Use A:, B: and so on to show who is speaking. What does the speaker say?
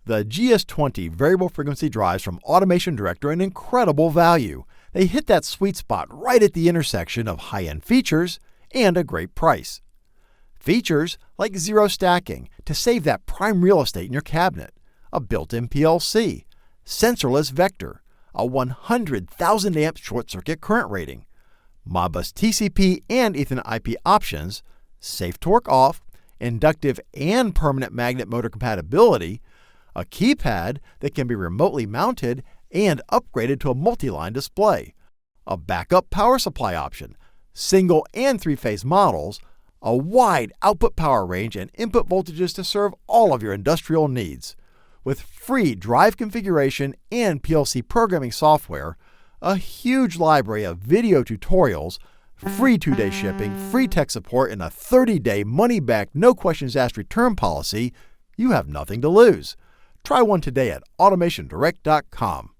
A: The GS20 variable frequency drives from Automation Direct are an incredible value. They hit that sweet spot right at the intersection of high-end features and a great price. Features like zero stacking to save that prime real estate in your cabinet, a built-in PLC, sensorless vector, a 100,000 amp short-circuit current rating, Modbus TCP and Ethernet IP options, safe torque off, inductive and permanent magnet motor compatibility, a keypad that can be remotely mounted and upgraded to a multi-line display, a backup power supply option, single and three-phase models, a wide output power range and input voltages to serve all of your industrial needs. With free drive configuration and PLC programming software, a huge library of video tutorials, free 2-day shipping, free tech support, and a 30-day money-back, no-questions-asked return policy, you have nothing to lose. Try one today at AutomationDirect.com.